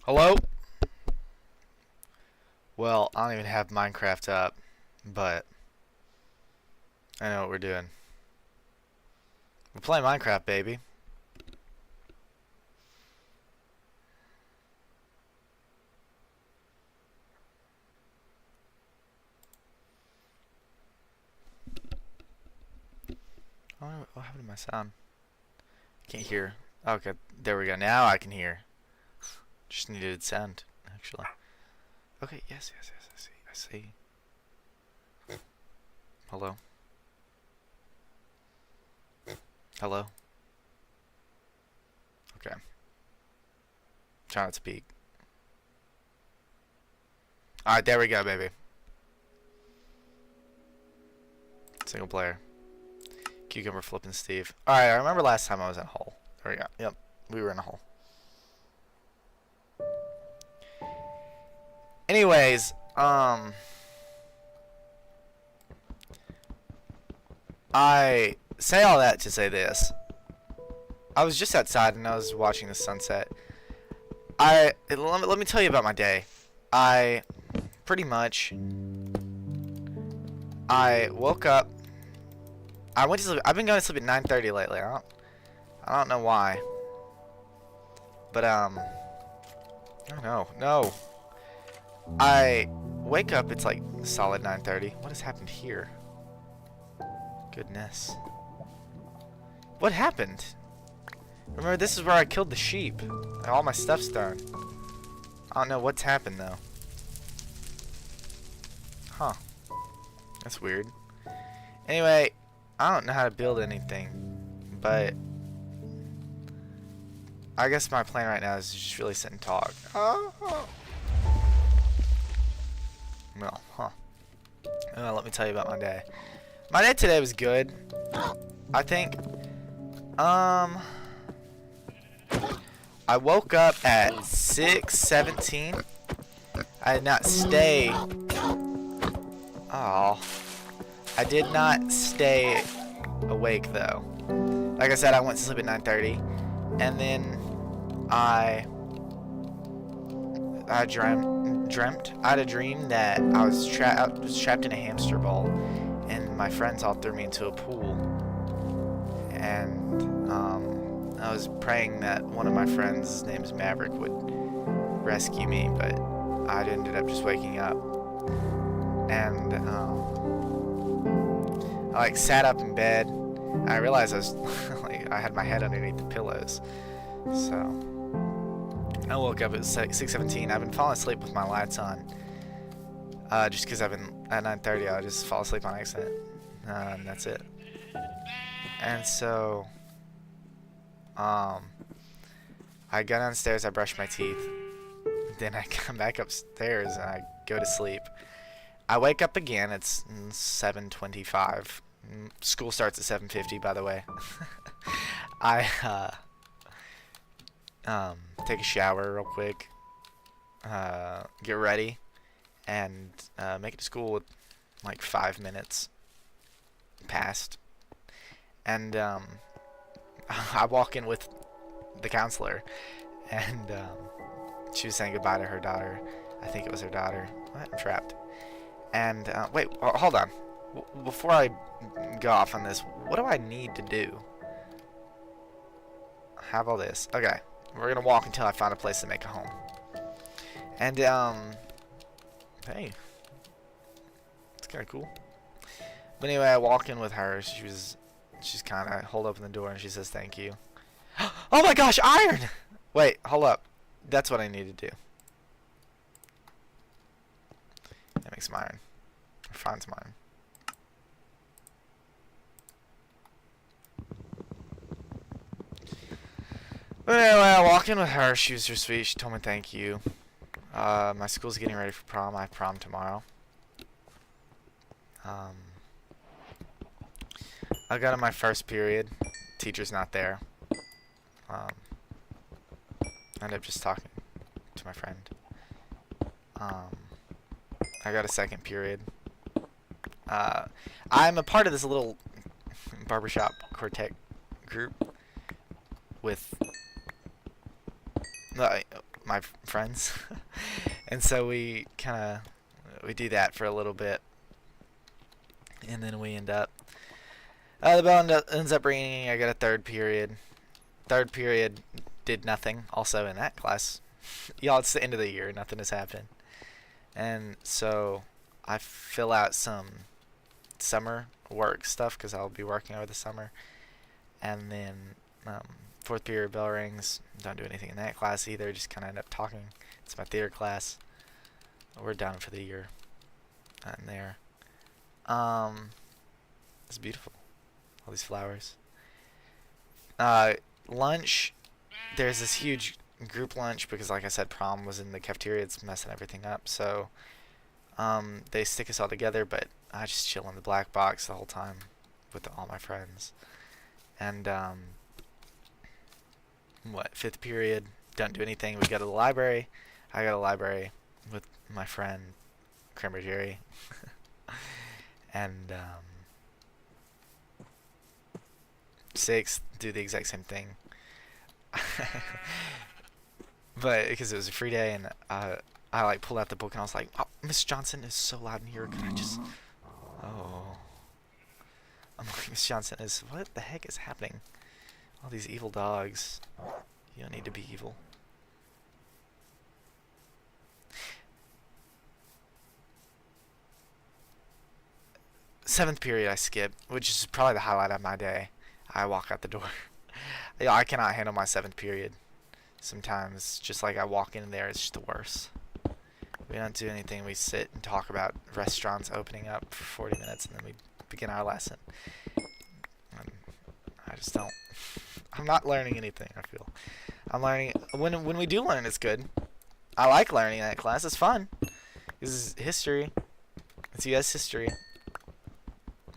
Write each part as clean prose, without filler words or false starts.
Hello? Well, I don't even have Minecraft up, but I know what we're doing. We're playing Minecraft, baby. Oh, what happened to my sound? I can't hear. Okay, there we go. Now I can hear. Just needed sound, actually. Okay, yes, I see. Hello? Hello? Okay. Try not to speak. Alright, there we go, baby. Single player. Cucumber flipping Steve. Alright, I remember last time I was in a hole. There we go. Yep, we were in a hole. Anyways, I say all that to say this. I was just outside and I was watching the sunset. Let me tell you about my day. I pretty much I woke up. I went to sleep. I've been going to sleep at 9:30 lately. I don't know why. But oh no, no. I wake up. It's like solid 9:30. What has happened here? Goodness. What happened? Remember, this is where I killed the sheep. All my stuff's thrown. I don't know what's happened though. Huh. That's weird. Anyway, I don't know how to build anything, but I guess my plan right now is to just really sit and talk. No, huh. Let me tell you about my day. My day today was good. I think. I woke up at 6:17. I did not stay. Oh. I did not stay awake though. Like I said, I went to sleep at 9:30, and then I dreamt. I had a dream that I was trapped in a hamster ball, and my friends all threw me into a pool, and I was praying that one of my friends, his name's Maverick, would rescue me, but I ended up just waking up, and I like sat up in bed. I realized I was like I had my head underneath the pillows, so I woke up at 6:17. I've been falling asleep with my lights on, just because I've been at 9:30. I just fall asleep on accident, and that's it. And so, I go downstairs. I brush my teeth. Then I come back upstairs and I go to sleep. I wake up again. It's 7:25. School starts at 7:50, by the way. I take a shower real quick, get ready, and make it to school with like 5 minutes past. And I walk in with the counselor, and she was saying goodbye to her daughter. I think it was her daughter. What? I'm trapped. And wait, hold on. Before I go off on this, what do I need to do? I have all this. Okay, we're gonna walk until I find a place to make a home. And hey, it's kind of cool. But anyway, I walk in with her. She's kind of hold open the door and she says thank you. Oh my gosh, iron! Wait, hold up. That's what I need to do. That makes some iron. Or find some iron. But anyway, I walk in with her. She was so sweet. She told me thank you. My school's getting ready for prom. I have prom tomorrow. I got in my first period. Teacher's not there. I ended up just talking to my friend. I got a second period. I'm a part of this little barbershop quartet group with my friends. And so we do that for a little bit, and then we end up the bell ends up ringing. I got a third period. Third period did nothing. Also in that class, y'all, it's the end of the year. Nothing has happened, and so I fill out some summer work stuff because I'll be working over the summer, and then fourth period bell rings. Don't do anything in that class either. Just kind of end up talking. It's my theater class. We're done for the year. And there. It's beautiful. All these flowers. Lunch. There's this huge group lunch because, like I said, prom was in the cafeteria. It's messing everything up. So they stick us all together, but I just chill in the black box the whole time with all my friends. And fifth period, don't do anything. We go to the library. I go to the library with my friend Kramer Jerry. And sixth, do the exact same thing. But because it was a free day, and I like pulled out the book and I was like, oh, Miss Johnson is so loud in here. Could I just? Oh. I'm like, Miss Johnson is. What the heck is happening? All these evil dogs. You don't need to be evil. Seventh period I skip, which is probably the highlight of my day. I walk out the door. Yeah, I cannot handle my seventh period. Sometimes, just like I walk in there, it's just the worst. We don't do anything. We sit and talk about restaurants opening up for 40 minutes, and then we begin our lesson. And I just don't. I'm not learning anything, I feel. I'm learning. When we do learn, it's good. I like learning that class. It's fun. This is history. It's U.S. history.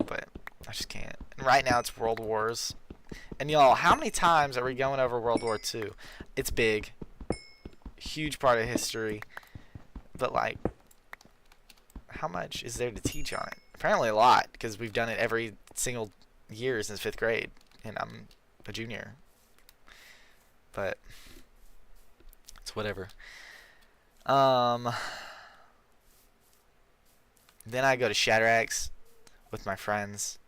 But I just can't. And right now it's World Wars. And y'all, how many times are we going over World War II? It's big. Huge part of history. But like, how much is there to teach on it? Apparently a lot, because we've done it every single year since 5th grade. And I'm a junior. But it's whatever. Then I go to Shadrack's with my friends.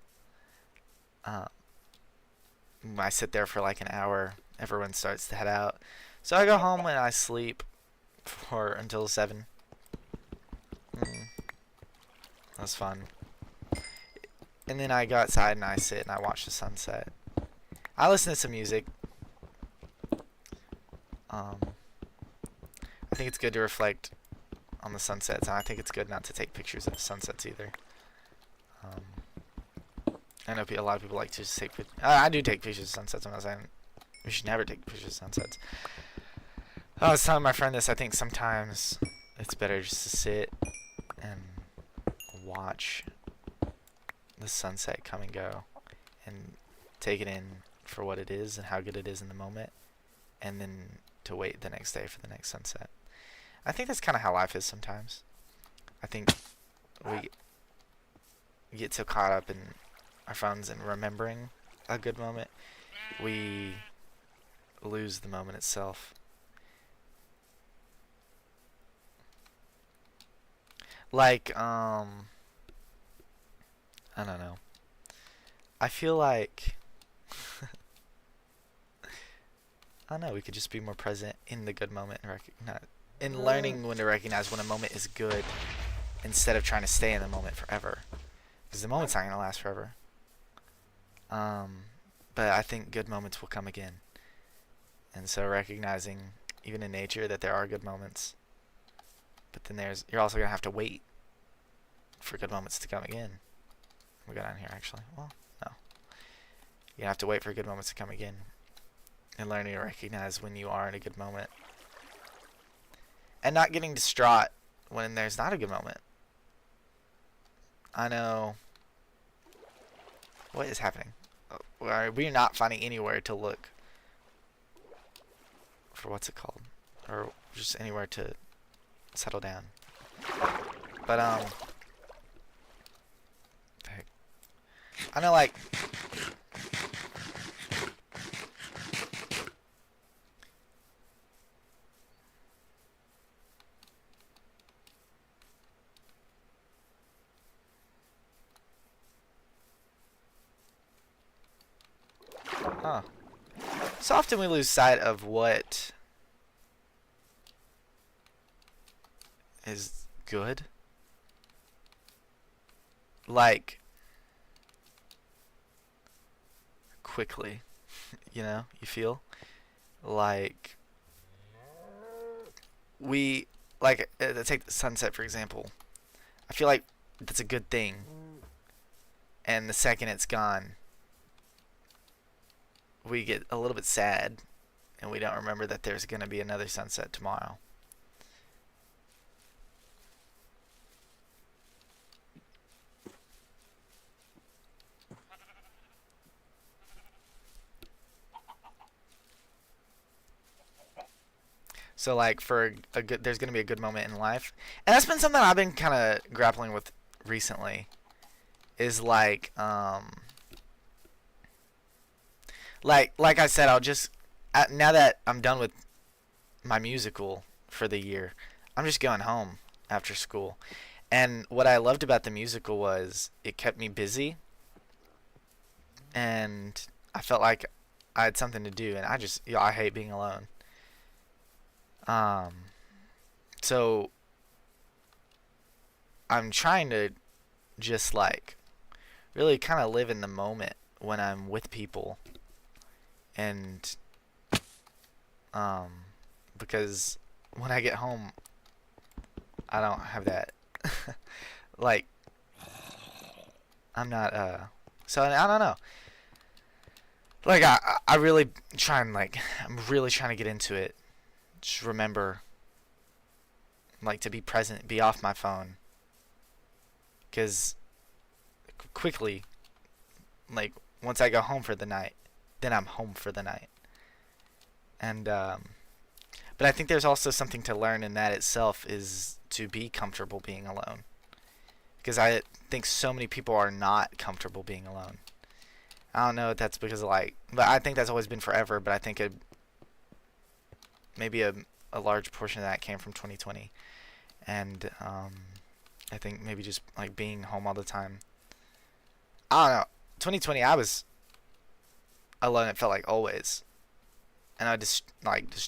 I sit there for like an hour. Everyone starts to head out. So I go home and I sleep for until 7. That's fun. And then I go outside and I sit and I watch the sunset. I listen to some music. I think it's good to reflect on the sunsets, and I think it's good not to take pictures of sunsets either. I know a lot of people like to just take pictures. I do take pictures of sunsets. I'm not saying we should never take pictures of sunsets. I was telling my friend this. I think sometimes it's better just to sit and watch the sunset come and go and take it in for what it is and how good it is in the moment, and then to wait the next day for the next sunset. I think that's kind of how life is sometimes. I think we get so caught up in our phones and remembering a good moment, we lose the moment itself. Like, I don't know. I feel like I don't know, we could just be more present in the good moment and recognize, in learning when to recognize when a moment is good instead of trying to stay in the moment forever. Because the moment's not going to last forever. But I think good moments will come again. And so recognizing, even in nature, that there are good moments. But then you're also going to have to wait for good moments to come again. We go down here, actually. Well, no. You have to wait for good moments to come again. And learning to recognize when you are in a good moment. And not getting distraught when there's not a good moment. I know. What is happening? We're not finding anywhere to look for what's it called, or just anywhere to settle down. But I know, like, Huh. So often we lose sight of what is good. Like, quickly, you feel? Like, we, take the sunset for example. I feel like that's a good thing. And the second it's gone, we get a little bit sad and we don't remember that there's going to be another sunset tomorrow. So like for a good, there's gonna be a good moment in life, and that's been something I've been kind of grappling with recently. Is like I said, I'll just now that I'm done with my musical for the year, I'm just going home after school. And what I loved about the musical was it kept me busy, and I felt like I had something to do, and I hate being alone. Um, so I'm trying to just like really kind of live in the moment when I'm with people, and um, because when I get home, I don't have that. Like I'm not so I don't know. Like I really try and like I'm really trying to get into it. Just remember like to be present, be off my phone, because quickly, like once I go home for the night, then I'm home for the night. And but I think there's also something to learn in that itself is to be comfortable being alone, because I think so many people are not comfortable being alone. I don't know if that's because of like, but I think that's always been forever. But I think maybe a large portion of that came from 2020, and I think maybe just like being home all the time. I don't know. 2020, I was alone. It felt like always, and I just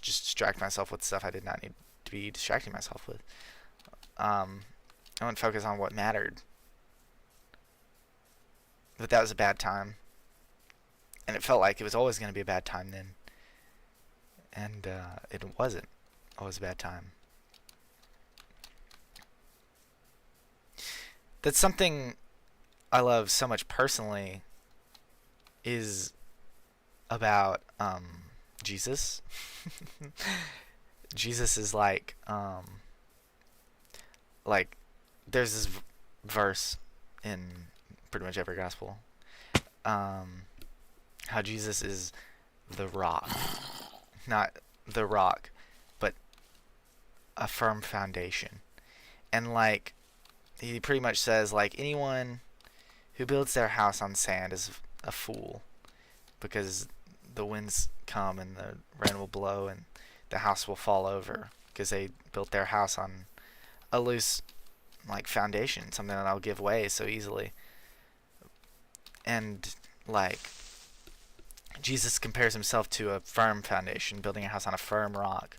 distract myself with stuff I did not need to be distracting myself with. I wouldn't focus on what mattered. But that was a bad time, and it felt like it was always going to be a bad time then, and it wasn't always a bad time. That's something I love so much personally is about Jesus. Jesus is like there's this verse in pretty much every gospel, um, how Jesus is the rock, not the rock, but a firm foundation, and like he pretty much says like anyone who builds their house on sand is a fool, because the winds come and the rain will blow and the house will fall over because they built their house on a loose like foundation, something that'll give way so easily. And like Jesus compares himself to a firm foundation, building a house on a firm rock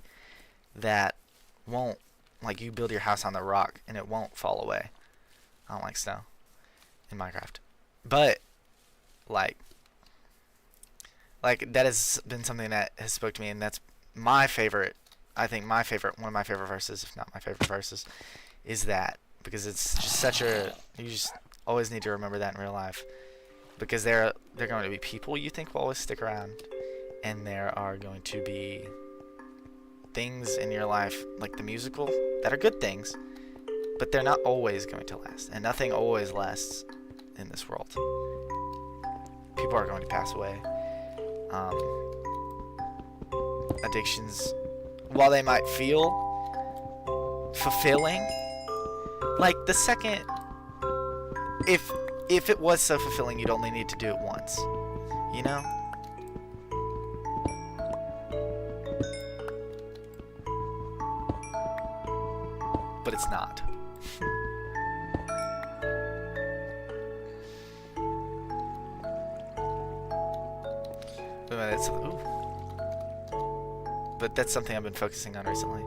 that won't, like you build your house on the rock and it won't fall away. I don't like snow in Minecraft, but like that has been something that has spoke to me, and that's my favorite. I think my favorite, one of my favorite verses, if not my favorite verses, is that, because it's just such a, you just always need to remember that in real life, because they're going to be people you think will always stick around, and there are going to be things in your life like the musical that are good things, but they're not always going to last, and nothing always lasts in this world. People are going to pass away. Addictions, while they might feel fulfilling, like the second, if it was so fulfilling, you'd only need to do it once, you know? But it's not. mean, it's ooh. But that's something I've been focusing on recently.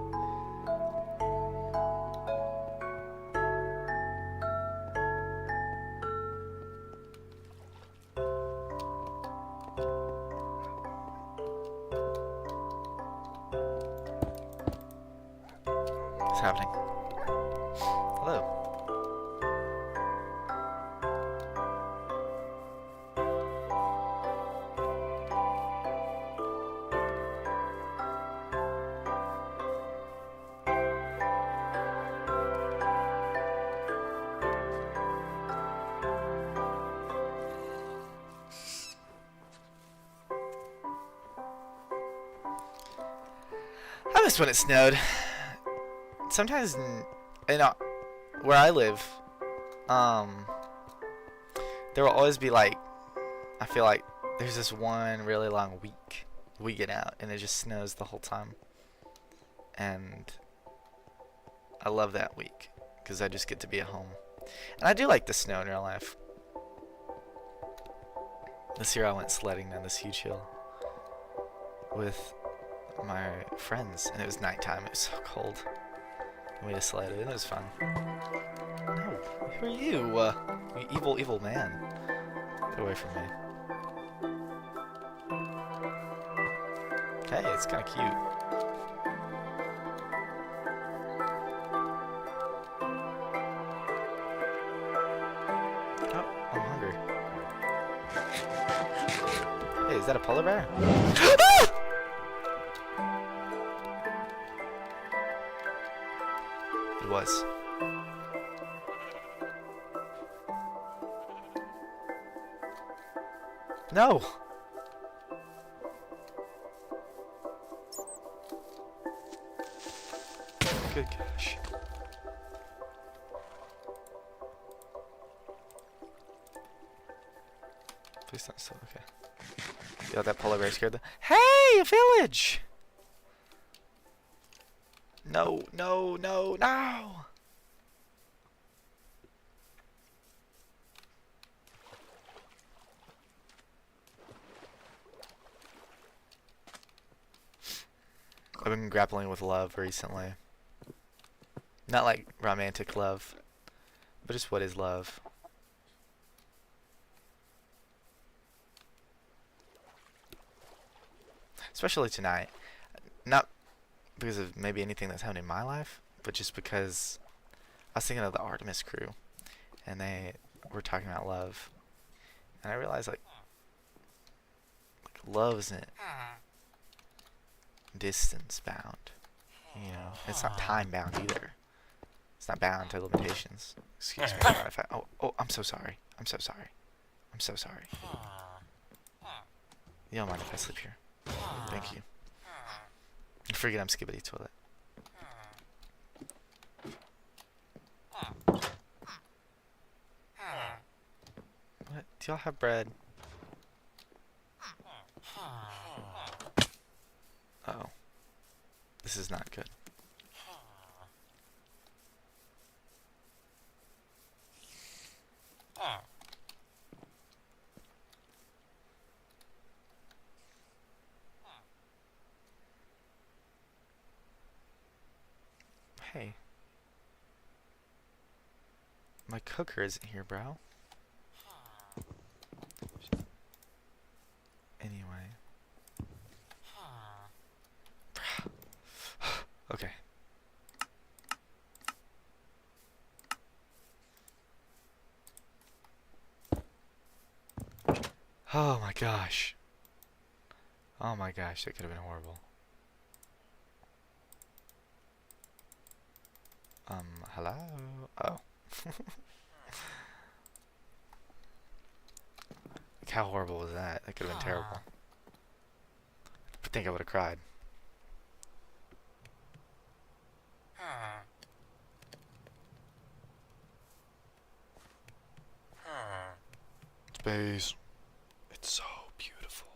What's happening? Hello. I miss when it snowed. Sometimes, where I live, there will always be like, I feel like there's this one really long week we get out and it just snows the whole time. And I love that week because I just get to be at home. And I do like the snow in real life. This year I went sledding down this huge hill with my friends, and it was nighttime. It was so cold. And we just sledded, and it was fun. No, who are you? You evil, evil man. Get away from me. Hey, it's kind of cute. Oh, I'm hungry. Hey, is that a polar bear? It was. No! Good gosh. Please don't still, okay. Yo, that polar bear scared the— Hey, a village! No, no, no, no! I've been grappling with love recently. Not like romantic love, but just what is love? Especially tonight. Not because of maybe anything that's happened in my life, but just because I was thinking of the Artemis crew, and they were talking about love, and I realized like love isn't distance bound, you know. It's not time bound either. It's not bound to limitations. Excuse me if I— oh, I'm so sorry. I'm so sorry. I'm so sorry. You don't mind if I sleep here? Thank you. I forget I'm Skibbity Toilet. What? Do y'all have bread? Uh-oh. This is not good. Hey. My cooker isn't here, bro. Anyway. Okay. Oh my gosh. Oh my gosh, that could have been horrible. Hello? Oh. Like, how horrible was that? That could have been terrible. I think I would have cried. Space. It's so beautiful.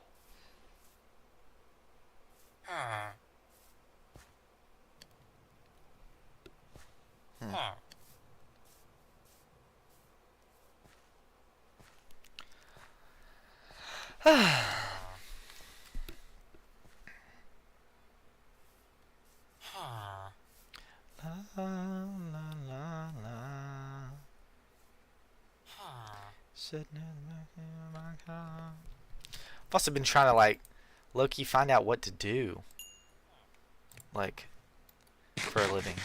sitting in the back of my car. I've also been trying to, like, low-key find out what to do. Like, for a living.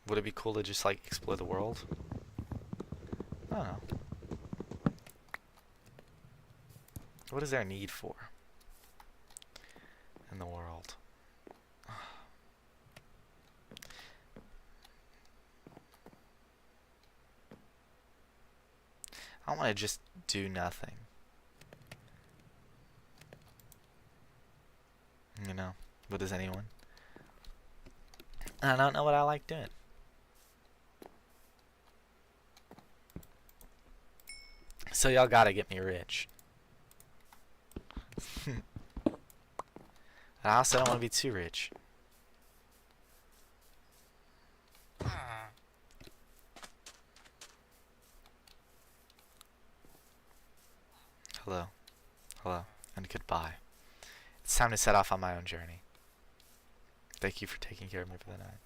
Would it be cool to just, like, explore the world? I don't know. What is there a need for in the world? I don't want to just do nothing. You know? But does anyone? I don't know what I like doing. So y'all gotta get me rich. I also don't want to be too rich. Hello. Hello. And goodbye. It's time to set off on my own journey. Thank you for taking care of me for the night.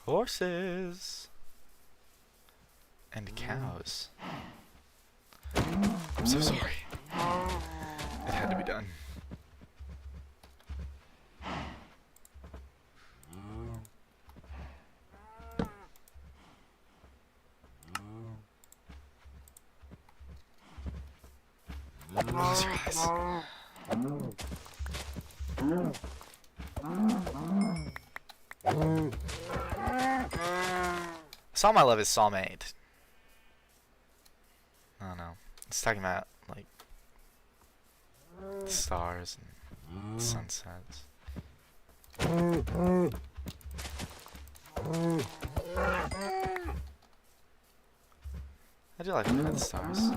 Horses and cows. I'm so sorry. It had to be done. Close your eyes. Song I love is Soulmate. I don't know. It's talking about, like, stars and sunsets. I do like looking at the stars. I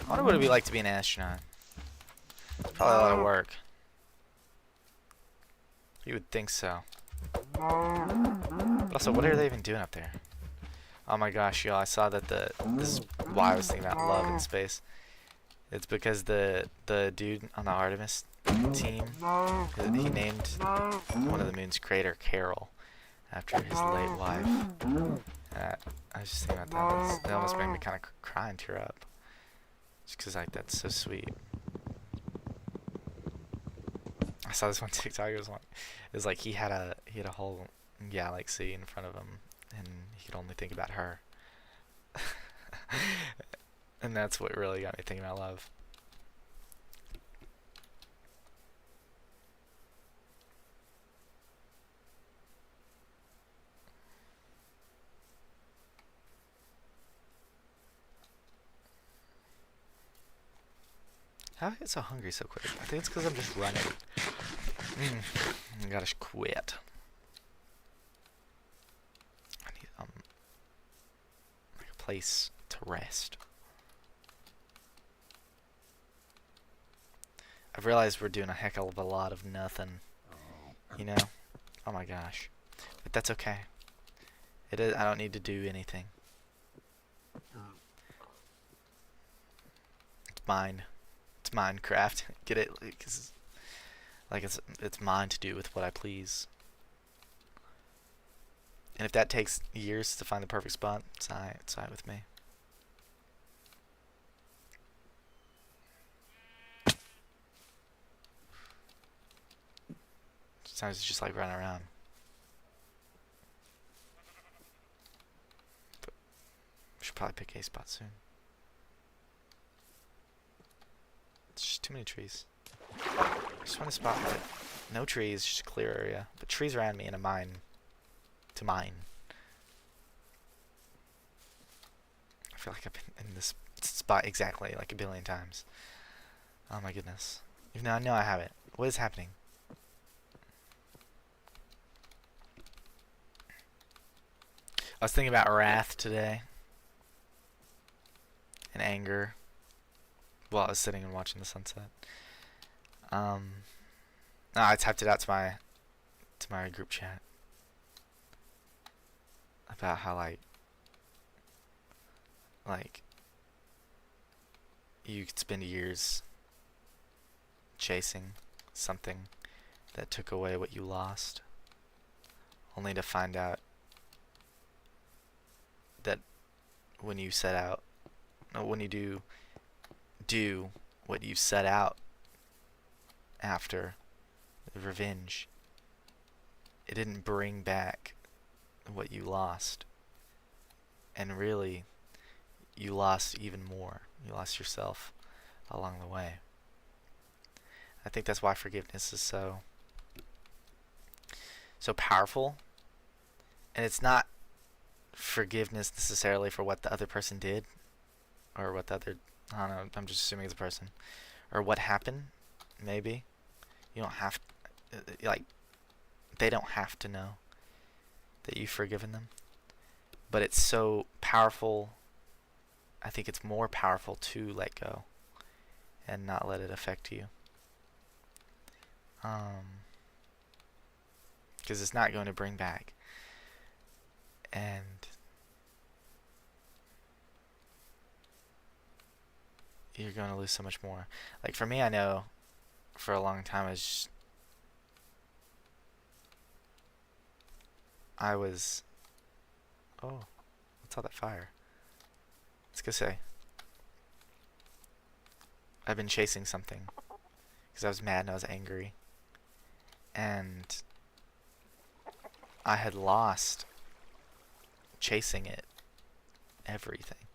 wonder what it'd be like to be an astronaut. It's probably a lot of work. You would think so. But also, what are they even doing up there? Oh my gosh, y'all, I saw that this is why I was thinking about love in space. It's because the dude on the Artemis team, he named one of the moon's crater Carol after his late wife. I was just thinking about that. That almost made me kind of cry and tear up. Just because, like, that's so sweet. I saw this one TikTok. It was like he had a whole galaxy in front of him, and he could only think about her. And that's what really got me thinking about love. How did I get so hungry so quick? I think it's because I'm just running. I gotta quit. I need like a place to rest. I've realized we're doing a heck of a lot of nothing. You know? Oh my gosh. But that's okay. It is. I don't need to do anything. It's mine. It's Minecraft. Get it? Like it's mine to do with what I please. And if that takes years to find the perfect spot, it's alright with me. Sometimes it's just like running around. But we should probably pick a spot soon. It's just too many trees. I just want a spot with no trees, just a clear area. But trees around me and a mine to mine. I feel like I've been in this spot exactly like a billion times. Oh my goodness. Even though I know I have it. What is happening? I was thinking about wrath today. And anger. while I was sitting and watching the sunset. No, I typed it out to my group chat about how like you could spend years chasing something that took away what you lost, only to find out that when you set out, when you do what you set out after, the revenge, it didn't bring back what you lost. And really, you lost even more. You lost yourself along the way. I think that's why forgiveness is so powerful. And it's not forgiveness necessarily for what the other person did, or what the other, I don't know, I'm just assuming it's a person, or what happened. Maybe you don't have like, they don't have to know that you've forgiven them, but it's so powerful. I think it's more powerful to let go and not let it affect you, because it's not going to bring back. And you're going to lose so much more. Like for me, I know for a long time I was, oh, what's all that fire? Let's go say, I've been chasing something because I was mad and I was angry, and I had lost chasing it, everything,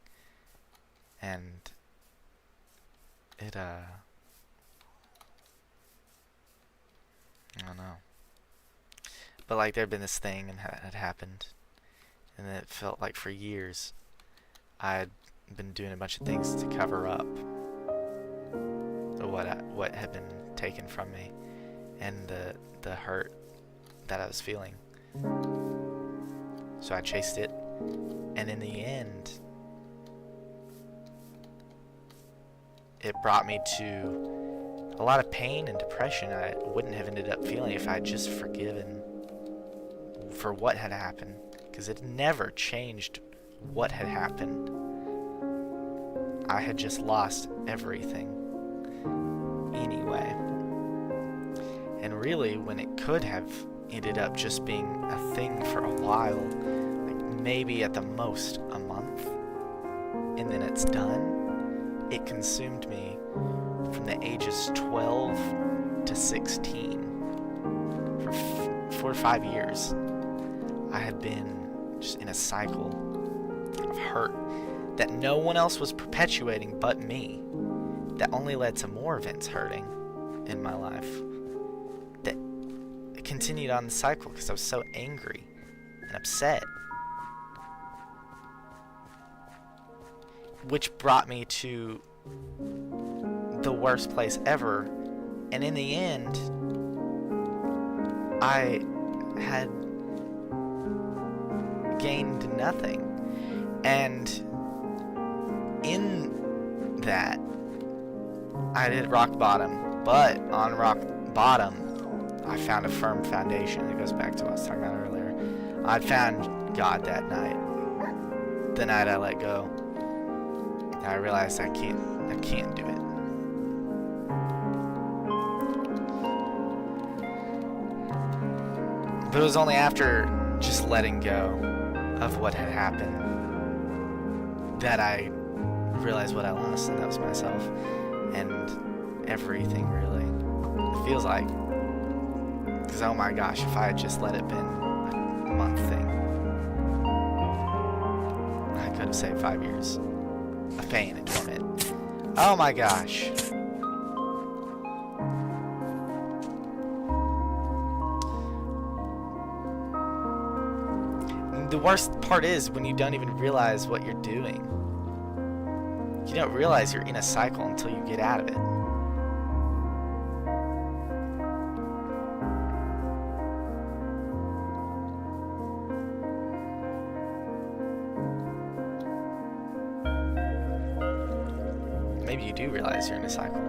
and it I don't know, but like there'd been this thing and had happened, and it felt like for years I had been doing a bunch of things to cover up what had been taken from me, and the hurt that I was feeling. So I chased it, and in the end, it brought me to a lot of pain and depression I wouldn't have ended up feeling if I had just forgiven for what had happened, because it never changed what had happened. I had just lost everything anyway. And really, when it could have ended up just being a thing for a while, like maybe at the most a month, and then it's done, it consumed me from the ages 12 to 16. For 4 or 5 years, I had been just in a cycle of hurt that no one else was perpetuating but me, that only led to more events hurting in my life, that continued on the cycle because I was so angry and upset, which brought me to the worst place ever. And in the end, I had gained nothing. And in that, I did rock bottom, but on rock bottom, I found a firm foundation. It goes back to what I was talking about earlier. I'd found God that night, the night I let go. And I realized I can't do it. But it was only after just letting go of what had happened that I realized what I lost, and that was myself and everything, really. It feels like, because oh my gosh, if I had just let it been a month thing, I could have saved 5 years of pain and torment. Oh my gosh. The worst part is when you don't even realize what you're doing. You don't realize you're in a cycle until you get out of it. Maybe maybe you do realize you're in a cycle.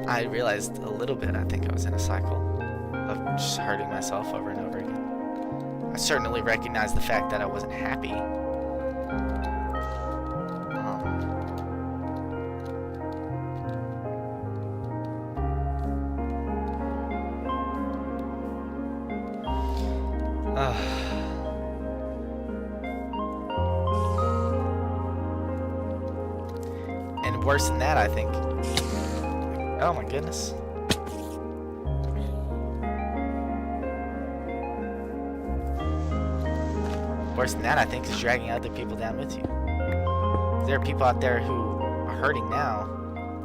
I realized a little bit, I think I was in a cycle of just hurting myself over and over again. I certainly recognized the fact that I wasn't happy. And worse than that, I think. Oh my goodness. Worse than that, I think, is dragging other people down with you. There are people out there who are hurting now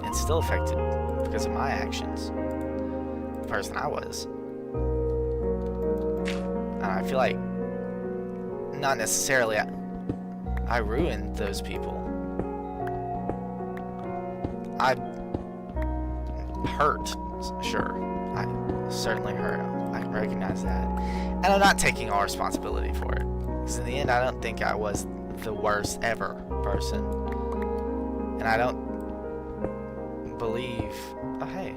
and still affected because of my actions. The person I was. And I feel like not necessarily I ruined those people. I hurt, sure. I certainly hurt. I can recognize that. And I'm not taking all responsibility for it. Because in the end, I don't think I was the worst ever person. And I don't believe... Oh, hey.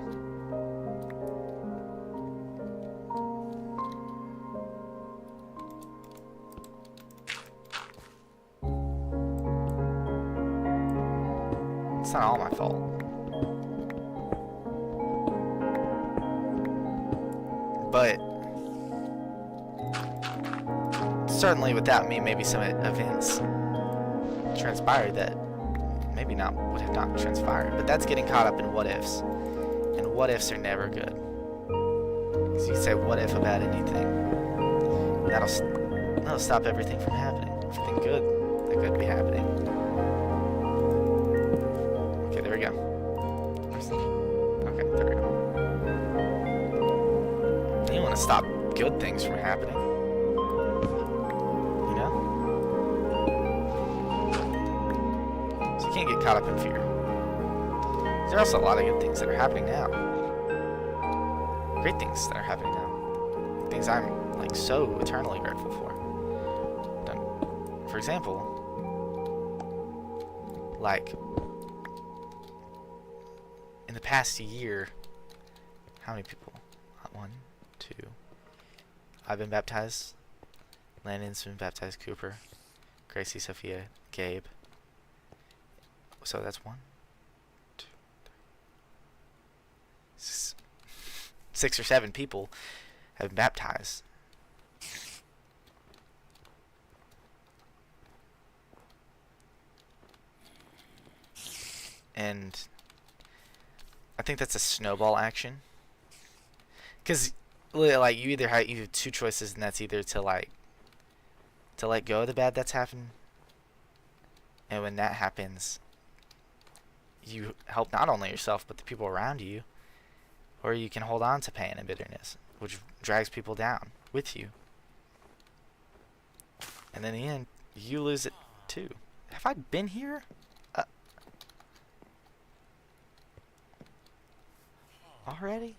It's not all my fault. But certainly without me, maybe some events transpired that maybe not would have not transpired. But that's getting caught up in what ifs. And what ifs are never good. Because you can say what if about anything. That'll stop everything from happening. Everything good that could be happening. Okay, there we go. Okay, there we go. You want to stop good things from happening. You know? So you can't get caught up in fear. There are also a lot of good things that are happening now. Great things that are happening now. Things I'm like so eternally grateful for. For example, like in the past year, how many people? 1, 2. I've been baptized. Landon's been baptized. Cooper, Gracie, Sophia, Gabe. So that's 1, 2, 3. 6 or 7 people have been baptized. And I think that's a snowball action. Because, like, you have 2 choices, and that's either to let go of the bad that's happened. And when that happens, you help not only yourself, but the people around you. Or you can hold on to pain and bitterness, which drags people down with you. And in the end, you lose it too. Have I been here? Already?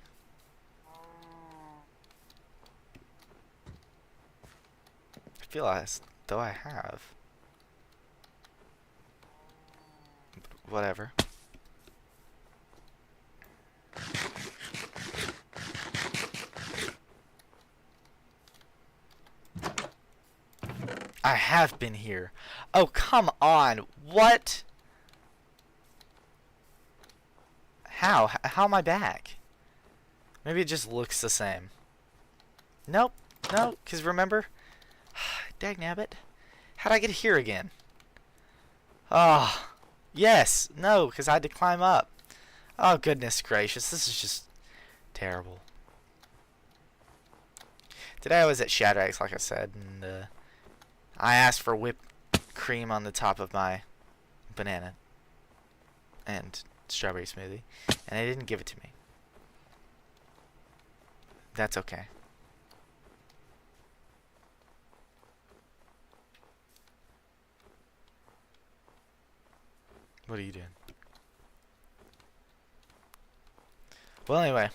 I feel as though I have. Whatever. I have been here. Oh, come on. What? How? How am I back? Maybe it just looks the same. Nope. No, because remember? Dagnabbit. How'd I get here again? Oh. Yes. No, because I had to climb up. Oh, goodness gracious. This is just terrible. Today I was at Shadrack's, like I said, and I asked for whipped cream on the top of my banana and strawberry smoothie, and they didn't give it to me. That's okay. What are you doing? Well, anyway,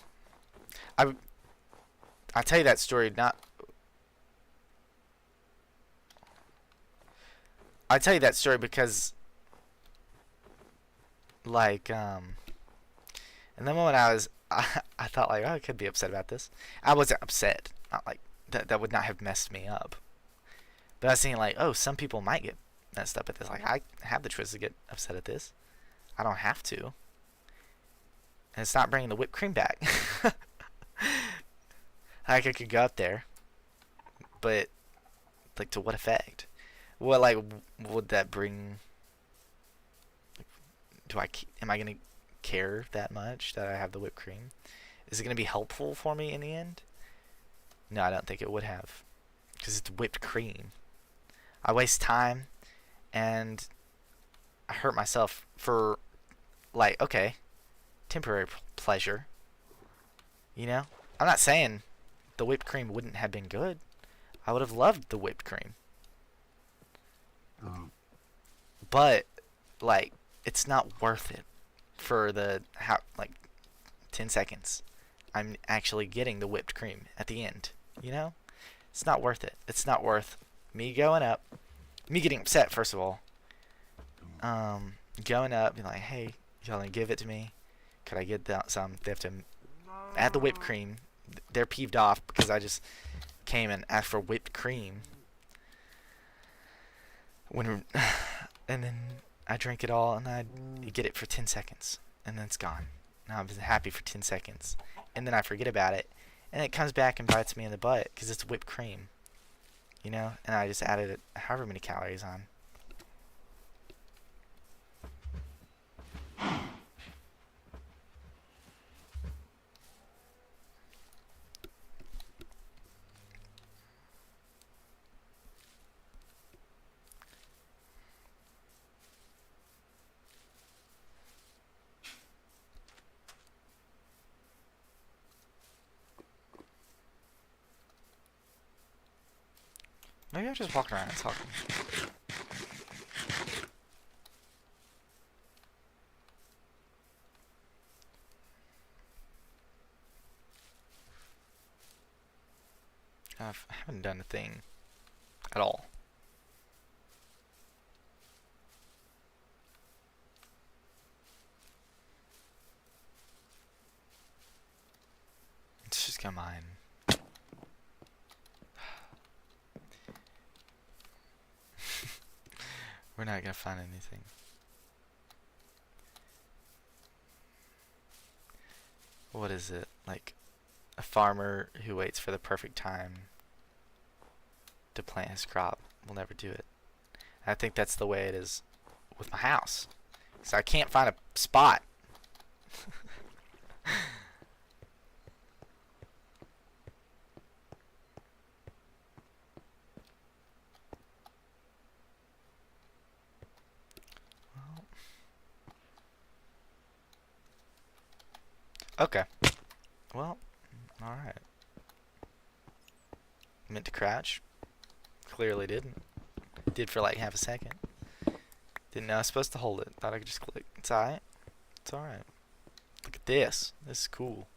I tell you that story not. I tell you that story because Like, and then when I was, I thought like, oh, I could be upset about this. I wasn't upset. Not like that would not have messed me up. But I was thinking like, oh, some people might get messed up at this. Like, I have the choice to get upset at this. I don't have to. And it's not bringing the whipped cream back. Like, I could go up there, but like, to what effect? What, like, would that bring? Am I gonna care that much that I have the whipped cream? Is it gonna be helpful for me in the end? No, I don't think it would have, because it's whipped cream. I waste time, and I hurt myself for, like, okay, temporary pleasure. You know, I'm not saying the whipped cream wouldn't have been good. I would have loved the whipped cream, but like, it's not worth it for the how like 10 seconds. I'm actually getting the whipped cream at the end. You know, it's not worth it. It's not worth me going up, me getting upset first of all. Going up, being like, hey, y'all gonna give it to me? Could I get some? They have to add the whipped cream. They're peeved off because I just came and asked for whipped cream. And then I drink it all, and I get it for 10 seconds, and then it's gone. And I'm happy for 10 seconds, and then I forget about it, and it comes back and bites me in the butt because it's whipped cream, you know. And I just added however many calories on. Maybe I'm just walking around and talking. I haven't done a thing at all. Let's just go mine. We're not gonna find anything. What is it? Like a farmer who waits for the perfect time to plant his crop will never do it. I think that's the way it is with my house. So I can't find a spot. Okay. Well, alright. Meant to crouch. Clearly didn't. Did for like half a second. Didn't know I was supposed to hold it. Thought I could just click. It's alright. It's alright. Look at this. This is cool.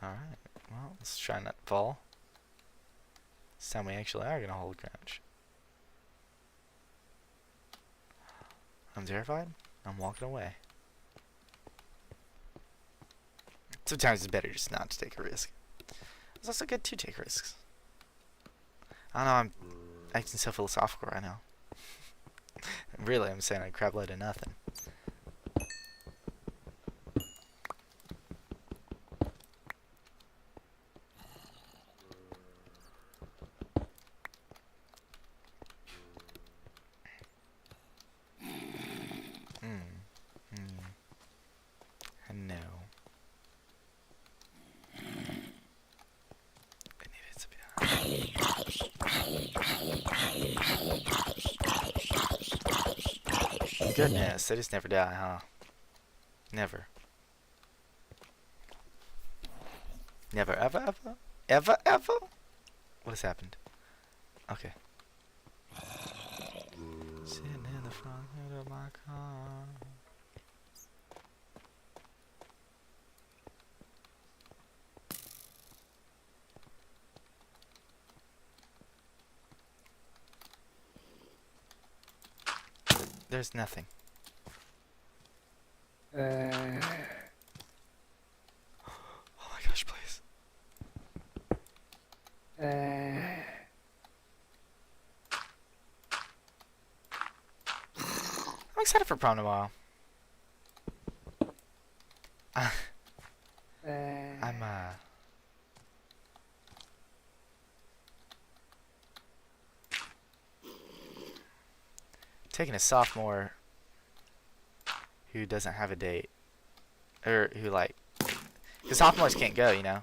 Alright. Well, let's try not to fall. This time we actually are gonna hold crouch. I'm terrified. I'm walking away. Sometimes it's better just not to take a risk. It's also good to take risks. I don't know, I'm acting so philosophical right now. Really, I'm saying I crab load of nothing. I know. I need it to be on. Goodness, they just never die, huh? Never. Never, ever, ever? Ever, ever? What has happened? Okay. Sitting in the front hood of my car. There's nothing. Oh my gosh, please. I'm excited for prom tomorrow. I'm taking a sophomore who doesn't have a date, or who like, because sophomores can't go, you know.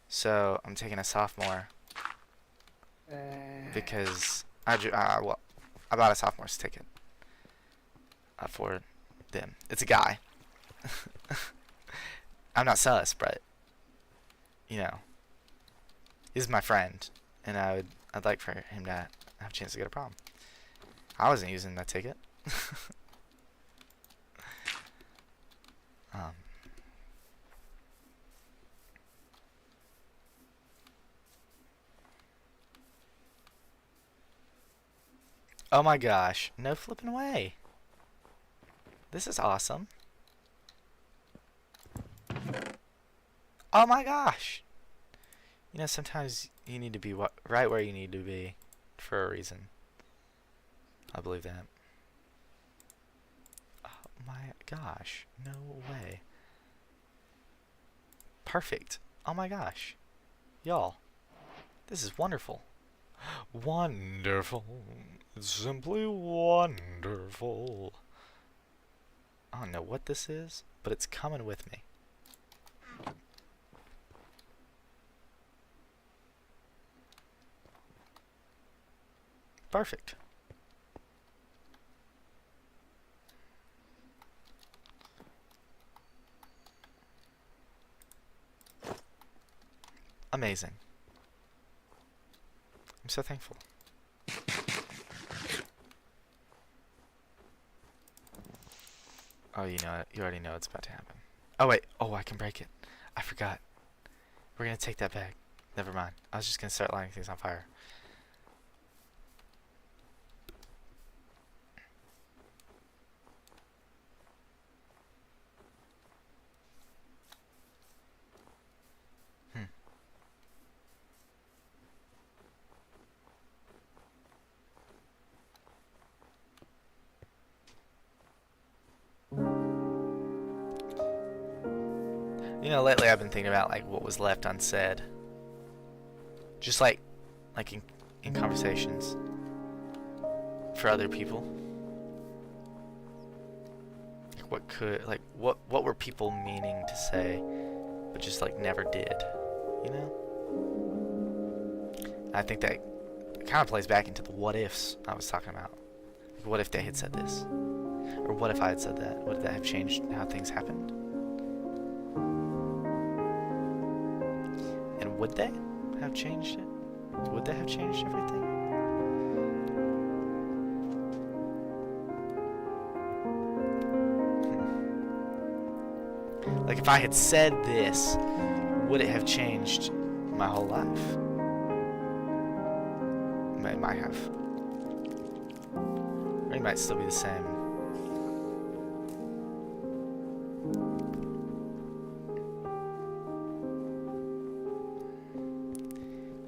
So I'm taking a sophomore because well, I bought a sophomore's ticket for them. It's a guy. I'm not sus, but you know, he's my friend, and I'd like for him to have a chance to go to prom. I wasn't using that ticket. Oh my gosh, no flipping away. This is awesome. Oh my gosh. You know, sometimes you need to be right where you need to be for a reason. I believe that. Oh my gosh, no way. Perfect. Oh my gosh. Y'all, this is wonderful. Wonderful. It's simply wonderful. I don't know what this is, but it's coming with me. Perfect. Amazing. I'm so thankful. Oh, you know it. You already know it's about to happen. Oh, wait. Oh, I can break it. I forgot. We're going to take that back. Never mind. I was just going to start lighting things on fire. You know, lately I've been thinking about like what was left unsaid. Just like in conversations for other people. Like what were people meaning to say but just like never did, you know? And I think that kind of plays back into the what ifs I was talking about. Like, what if they had said this? Or what if I had said that? Would that have changed how things happened? And would they have changed it? Would they have changed everything? Like if I had said this, would it have changed my whole life? It might have. Or it might still be the same.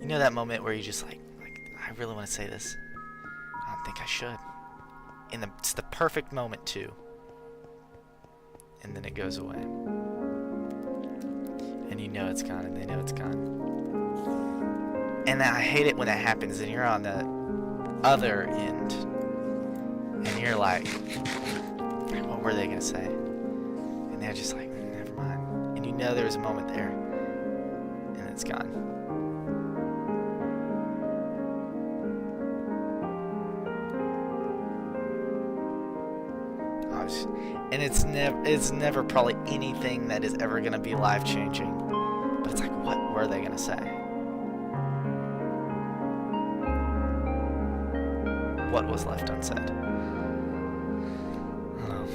You know that moment where you just like I really want to say this. I don't think I should. It's the perfect moment too. And then it goes away. And you know it's gone, and they know it's gone. And I hate it when that happens, and you're on the other end. And you're like, what were they going to say? And they're just like, never mind. And you know there was a moment there, and it's gone. And it's never probably anything that is ever going to be life-changing. But it's like, what were they going to say? What was left unsaid? I don't know.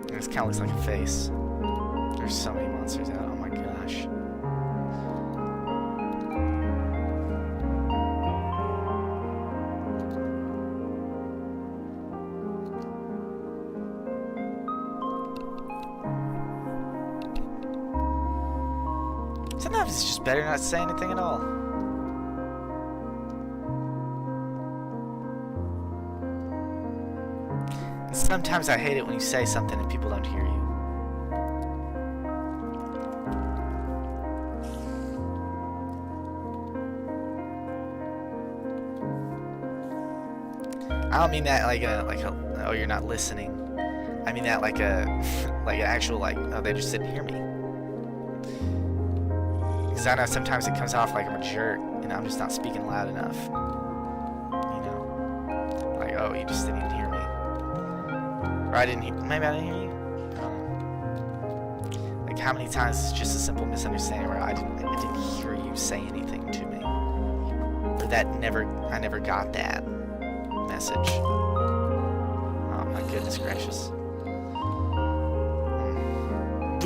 This kind of looks like a face. There's so many monsters out. Oh my gosh. Sometimes it's just better not to say anything at all. And sometimes I hate it when you say something and people don't hear you. I don't mean that like oh, you're not listening. I mean that like like an actual oh, they just didn't hear me. Because I know sometimes it comes off like I'm a jerk and I'm just not speaking loud enough. You know, like, oh, you just didn't even hear me, or I didn't hear. Maybe I didn't hear you. I don't know. Like how many times it's just a simple misunderstanding where I didn't hear you say anything to me, or that I never got that message. Oh my goodness gracious.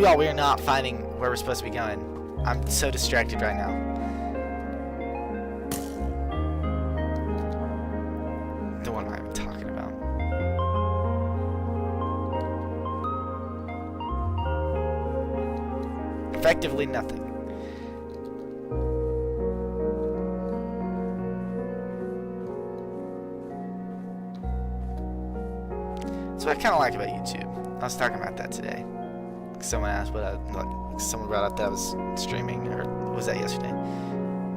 Y'all, we are not finding where we're supposed to be going. I'm so distracted right now. The one I'm talking about. Effectively nothing. That's what I kind of like about YouTube. I was talking about that today. Someone asked what someone brought up that I was streaming, or was that yesterday?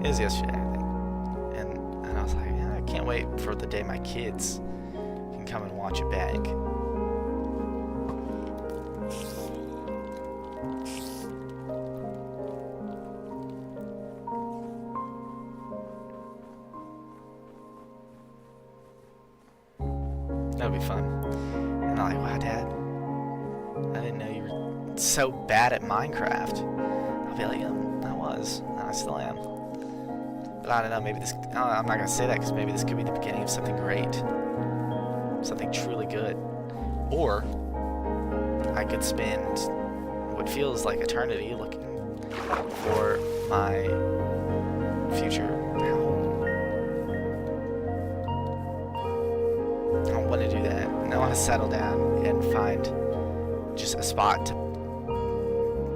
It was yesterday, I think. And I was like, yeah, I can't wait for the day my kids can come and watch it back. That'll be fun. And I'm like, wow, Dad, I didn't know you were so bad at Minecraft. I'll be like, I was. I still am. But I don't know, maybe this... I'm not going to say that because maybe this could be the beginning of something great. Something truly good. Or I could spend what feels like eternity looking for my future home. I don't want to do that. I want to settle down and find just a spot to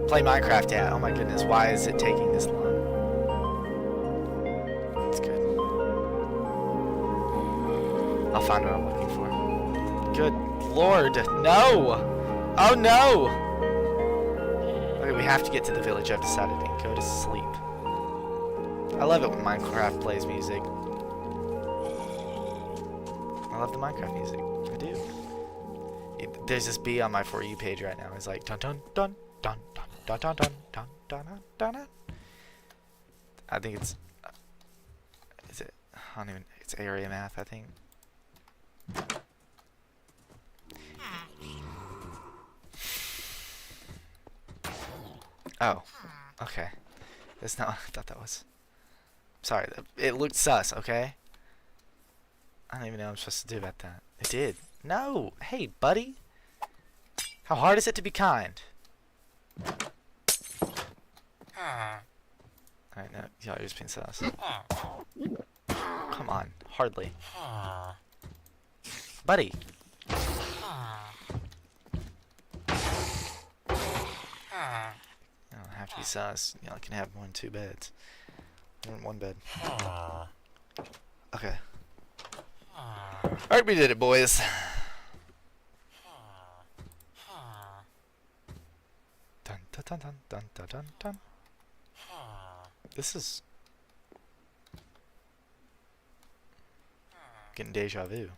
play Minecraft at. Oh my goodness, why is it taking this long? It's good. I'll find what I'm looking for. Good Lord, no! Oh no! Okay, we have to get to the village, I've decided, and go to sleep. I love it when Minecraft plays music. I love the Minecraft music. I do. There's this bee on my For You page right now. It's like dun dun dun dun dun dun dun dun dun dun dun dun. I think it's is it? I don't even. It's area math, I think. Oh, okay. That's not what I thought that was. Sorry, it looked sus. Okay. I don't even know what I'm supposed to do about that. It did. No! Hey, buddy! How hard is it to be kind? Alright, no, y'all are just being sus. Come on, hardly. Buddy! You don't have to be sus. Y'all can have 1, 2 beds. One bed. Okay. Alright, we did it, boys. Dun dun dun dun dun dun dun dun. This is getting deja vu.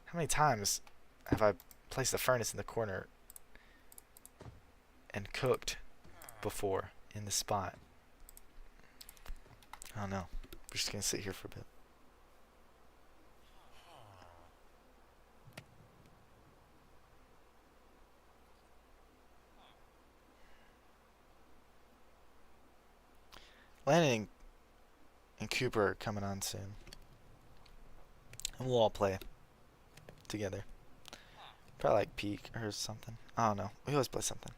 How many times have I placed the furnace in the corner and cooked before in the spot? I don't know. We're just gonna sit here for a bit. Landon and Cooper are coming on soon. And we'll all play together. Probably like Peak or something. I don't know. We always play something.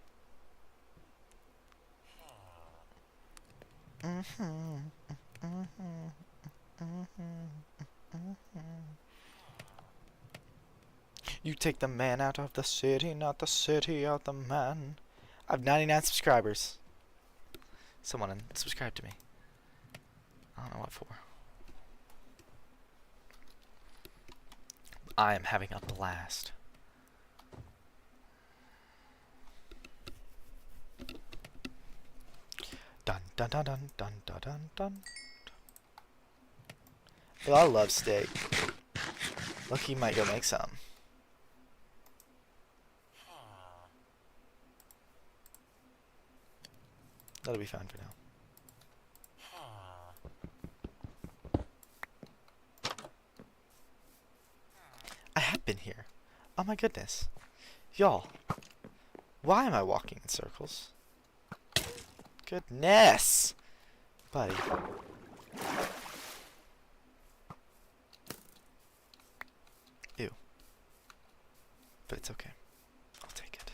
You take the man out of the city, not the city out the man. I have 99 subscribers. Someone unsubscribed to me. I don't know what for. I am having a blast. Dun dun dun dun dun dun dun dun. Well, I love steak. Lucky might go make some. That'll be fine for now. I have been here. Oh my goodness. Y'all. Why am I walking in circles? Goodness! Buddy. Ew. But it's okay. I'll take it.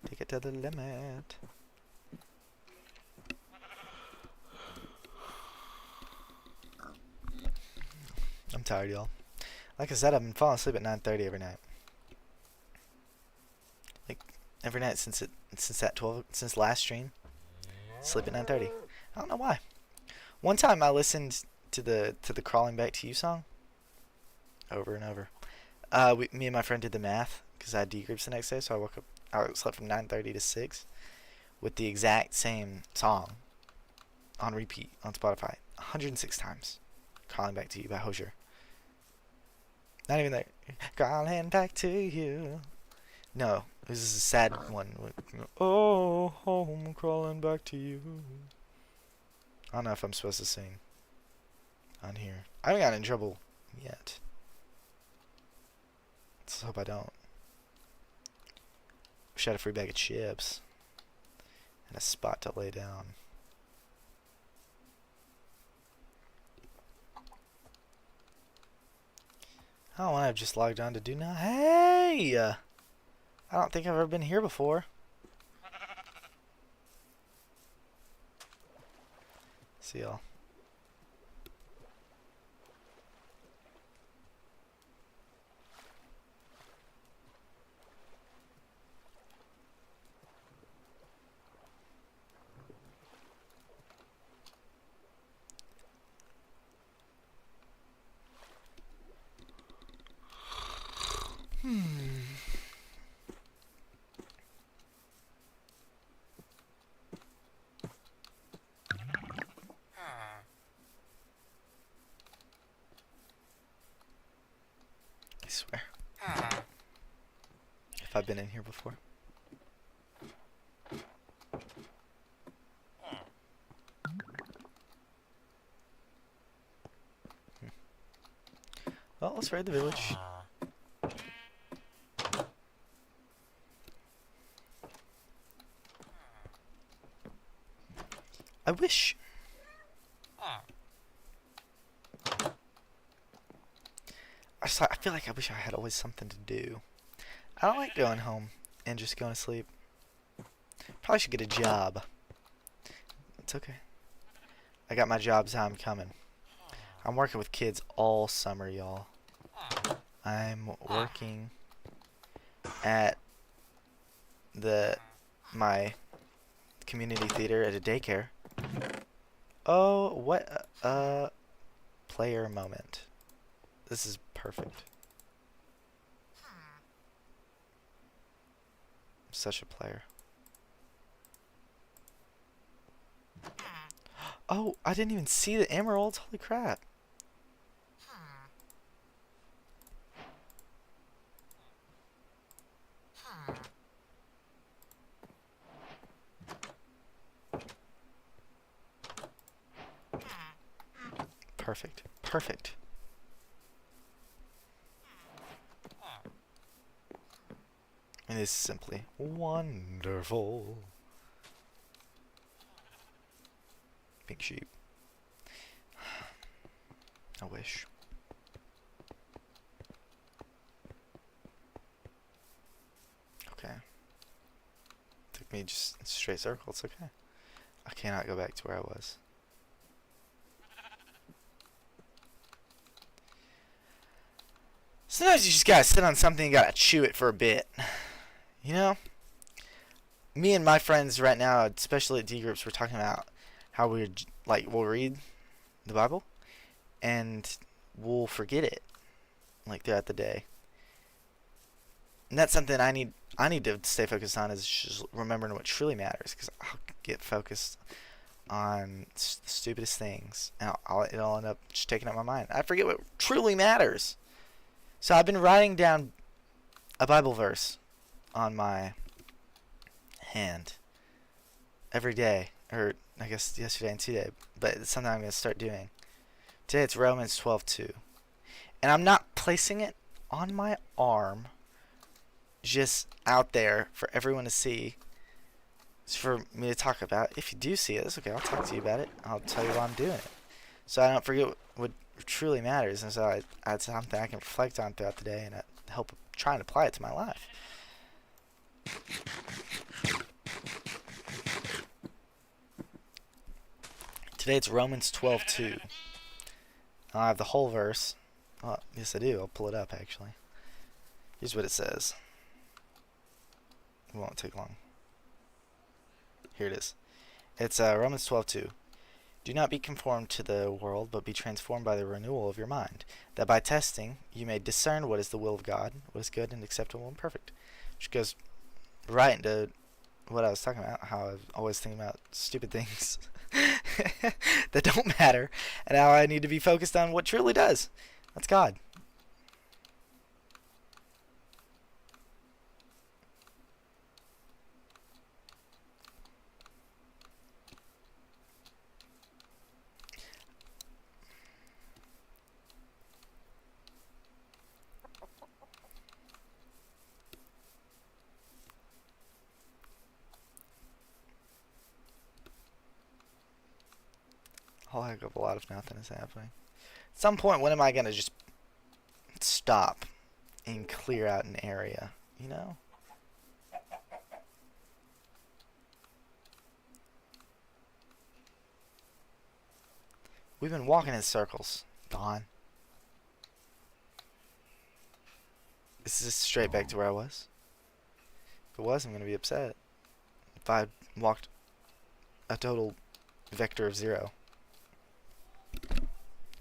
Take it to the limit. I'm tired, y'all. Like I said, I've been falling asleep at 9:30 every night. Like every night since last stream. Sleep at 9:30. I don't know why. One time I listened to the Crawling Back to You song over and over. Me and my friend did the math because I had D groups the next day, so I woke up. I slept from 9:30 to 6 with the exact same song on repeat on Spotify 106 times. Calling Back to You by Hozier. Not even there. Calling back to you. No, this is a sad one. Oh, home, crawling back to you. I don't know if I'm supposed to sing on here. I haven't gotten in trouble yet. Let's hope I don't. Wish I had a free bag of chips and a spot to lay down. Oh, I've just logged on to do now. Hey! I don't think I've ever been here before. See y'all. I swear. If I've been in here before. Well, let's raid the village. I wish. I feel like I wish I had always something to do. I don't like going home and just going to sleep. Probably should get a job. It's okay. I got my job time coming. I'm working with kids all summer, y'all. I'm working at my community theater at a daycare. Oh, what a player moment. This is perfect. I'm such a player. Oh, I didn't even see the emeralds. Holy crap. Perfect. Perfect. It is simply wonderful. Pink sheep. I wish. Okay. Took me just in straight circle. It's okay. I cannot go back to where I was. Sometimes you just gotta sit on something and gotta chew it for a bit. You know? me and my friends right now, especially at D groups, we're talking about how we'll read the Bible and we'll forget it like throughout the day. And that's something I need to stay focused on, is just remembering what truly matters, because I'll get focused on the stupidest things, and it'll end up just taking up my mind. I forget what truly matters. So I've been writing down a Bible verse on my hand every day, or I guess yesterday and today, but it's something I'm going to start doing. Today it's Romans 12:2. And I'm not placing it on my arm just out there for everyone to see. It's for me to talk about. If you do see it, that's okay. I'll talk to you about it. I'll tell you why I'm doing it, so I don't forget what truly matters. And so it's something I can reflect on throughout the day and help try and apply it to my life. Today it's Romans 12:2. I have the whole verse. Oh, yes, I do. I'll pull it up, actually. Here's what it says. It won't take long. Here it is. It's Romans 12:2. Do not be conformed to the world, but be transformed by the renewal of your mind, that by testing you may discern what is the will of God, what is good and acceptable and perfect. Which goes right into what I was talking about, how I was always thinking about stupid things that don't matter, and how I need to be focused on what truly does. That's God. A whole heck of a lot of nothing is happening. At some point, when am I going to just stop and clear out an area, you know? We've been walking in circles. Gone. This is straight back to where I was. If it was, I'm going to be upset. If I walked a total vector of 0.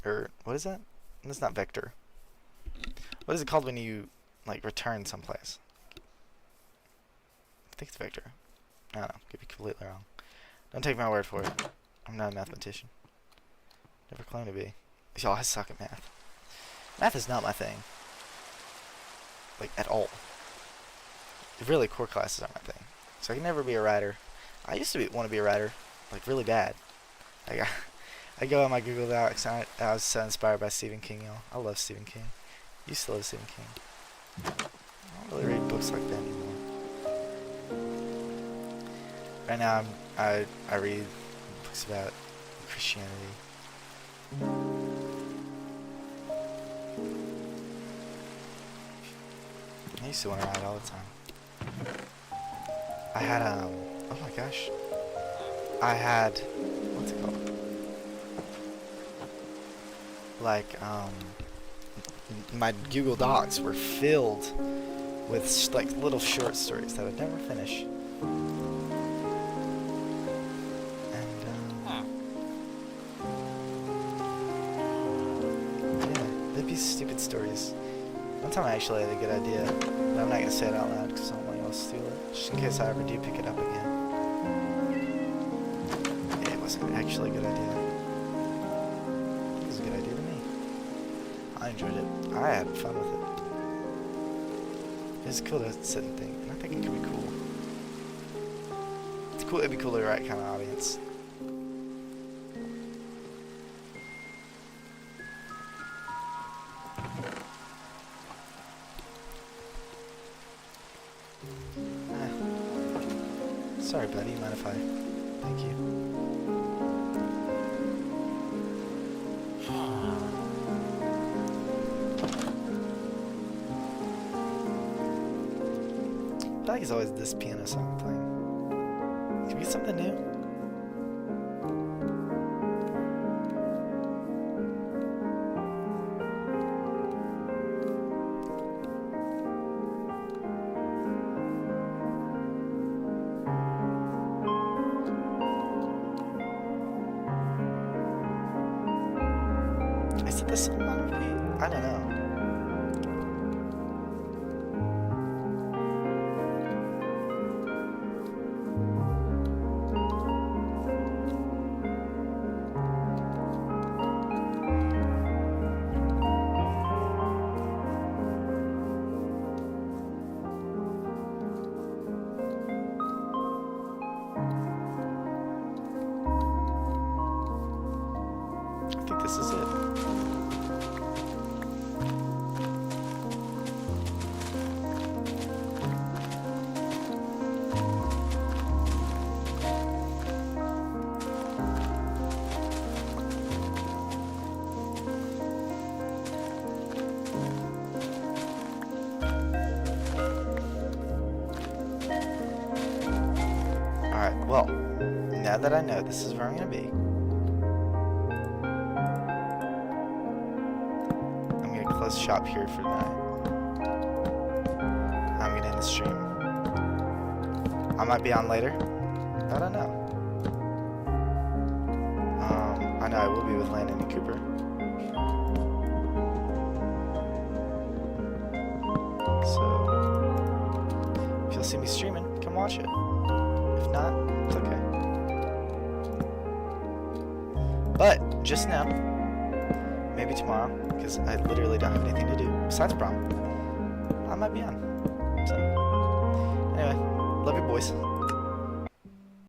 Or, what is that? That's not vector. What is it called when you, like, return someplace? I think it's vector. I don't know. Could be completely wrong. Don't take my word for it. I'm not a mathematician. Never claimed to be. Y'all, I suck at math. Math is not my thing. Like, at all. Really, core classes aren't my thing. So I can never be a writer. I used to want to be a writer. Like, really bad. Like, I go on my Google Docs, and I was so inspired by Stephen King, y'all. I love Stephen King. Used to love Stephen King. I don't really read books like that anymore. Right now, I read books about Christianity. I used to want to ride all the time. I had, oh my gosh. I had, what's it called? Like, my Google Docs were filled with, like, little short stories that I'd never finish. Stupid stories. One time I actually had a good idea, but I'm not going to say it out loud because I don't want anyone to steal it, just in case I ever do pick it up again. Yeah, it wasn't actually a good idea. It was a good idea to me. I enjoyed it. I had fun with it. It's cool to sit and think, and I think it could be cool. It's cool. It'd be cool to the right kind of audience. Sorry, buddy. Mind if I... Thank you. I feel like it's always this piano song playing. Can we get something new? Is it the same amount of feet? I don't know. I think this is it. Alright, well, now that I know this is where I'm gonna be, I'm gonna close shop here for tonight. I'm gonna end the stream. I might be on later. I don't know. I know I will be with Landon and Cooper. So, if you'll see me streaming, come watch it. If not, it's okay. But, just now, maybe tomorrow, because I literally don't have anything to do besides prom, I might be on. So, anyway, love you boys.